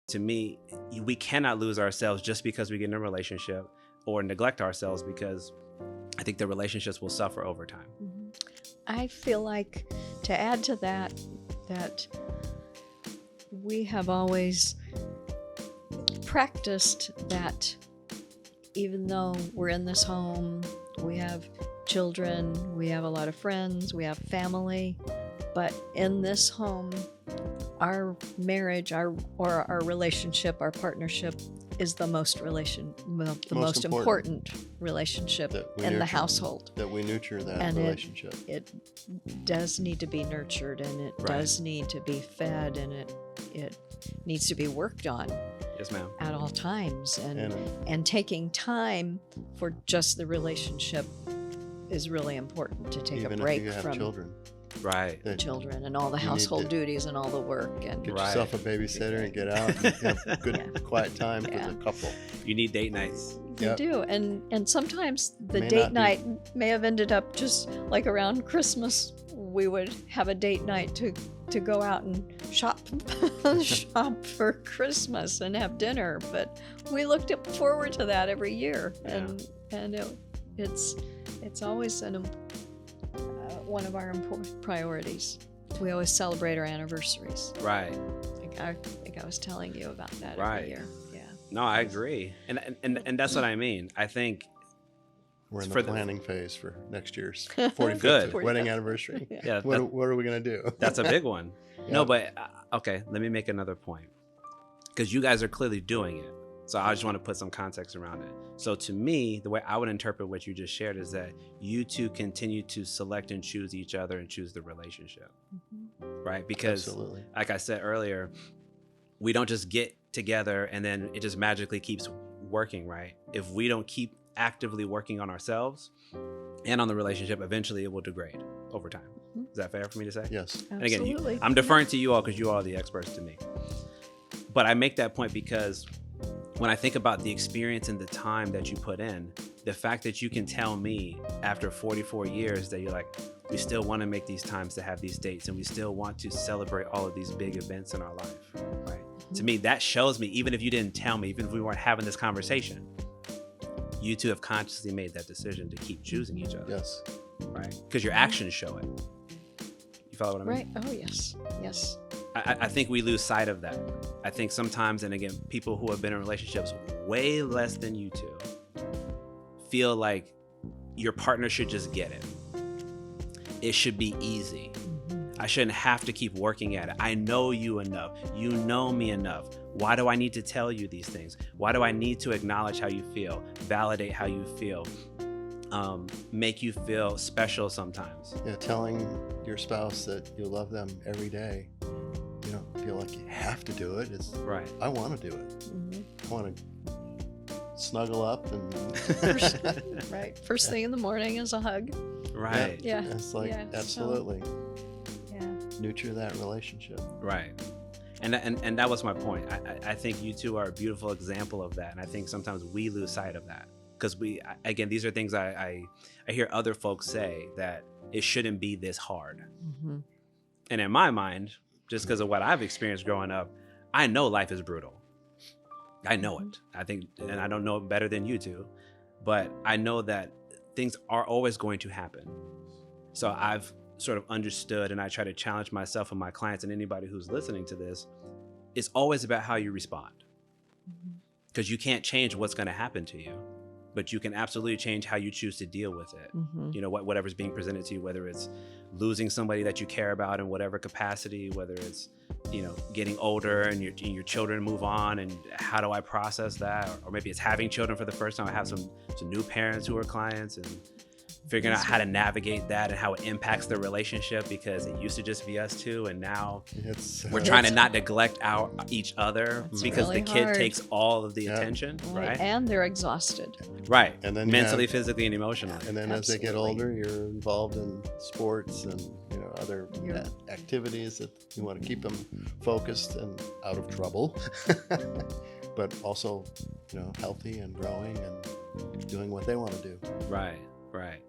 To me, we cannot lose ourselves just because we get in a relationship or neglect ourselves, because I think the relationships will suffer over time. I feel like, to add to that, that we have always practiced that even though we're in this home, we have children, we have a lot of friends, we have family, but in this home, our marriage, our relationship, our partnership is the most important relationship in the household. That we nurture that and relationship. It does need to be nurtured, and it does need to be fed, and it needs to be worked on. Yes, ma'am. At all times, and taking time for just the relationship is really important. To take a break from children. The children and all the household duties and all the work, and get yourself a babysitter and get out and have good quiet time for the couple. You need date nights. You do, and sometimes the date night may have ended up just like around Christmas. We would have a date night to go out and shop for Christmas and have dinner, but we looked forward to that every year, and it's always one of our important priorities. We always celebrate our anniversaries. Right. I think I was telling you about that every year. Yeah. No, I agree, and that's what I mean. I think we're in the planning phase for next year's 45th wedding anniversary. Yeah. What are we gonna do? That's a big one. No, but okay. Let me make another point, because you guys are clearly doing it. So I just want to put some context around it. So to me, the way I would interpret what you just shared is that you two continue to select and choose each other and choose the relationship, right? Because like I said earlier, we don't just get together and then it just magically keeps working, right? If we don't keep actively working on ourselves and on the relationship, eventually it will degrade over time. Is that fair for me to say? Yes. And again, I'm deferring to you all because you all are the experts to me. But I make that point because when I think about the experience and the time that you put in, the fact that you can tell me after 44 years that you're like, we still want to make these times to have these dates, and we still want to celebrate all of these big events in our life, right? To me, that shows me, even if you didn't tell me, even if we weren't having this conversation, you two have consciously made that decision to keep choosing each other. Yes. Right? Because your actions show it. You follow what I mean? Right. Oh, yes. Yes. I think we lose sight of that. I think sometimes, and again, people who have been in relationships way less than you two feel like your partner should just get it. It should be easy. I shouldn't have to keep working at it. I know you enough. You know me enough. Why do I need to tell you these things? Why do I need to acknowledge how you feel, validate how you feel, make you feel special sometimes? Yeah, telling your spouse that you love them every day. You don't feel like you have to do it. It's right. I want to do it. I want to snuggle up and First thing in the morning is a hug. Right. Yeah. It's like absolutely. Nurture that relationship. Right. And that was my point. I think you two are a beautiful example of that, and I think sometimes we lose sight of that because again, these are things I hear other folks say, that it shouldn't be this hard. And in my mind, just because of what I've experienced growing up, I know life is brutal. I know it. I think, and I don't know it better than you two, but I know that things are always going to happen. So I've sort of understood, and I try to challenge myself and my clients and anybody who's listening to this, it's always about how you respond. Because you can't change what's going to happen to you, but you can absolutely change how you choose to deal with it. You know, whatever's being presented to you, whether it's losing somebody that you care about in whatever capacity, whether it's, you know, getting older and your children move on, and how do I process that? Or maybe it's having children for the first time. I have some new parents who are clients, and figuring out how to navigate that and how it impacts the relationship, because it used to just be us two, and now we're trying to not neglect each other because really the kid hard. takes all of the attention, right? And they're exhausted. Right. And then mentally, physically, and emotionally. And then as they get older, you're involved in sports and other activities that you want to keep them focused and out of trouble, but also healthy and growing and doing what they want to do. Right. Right.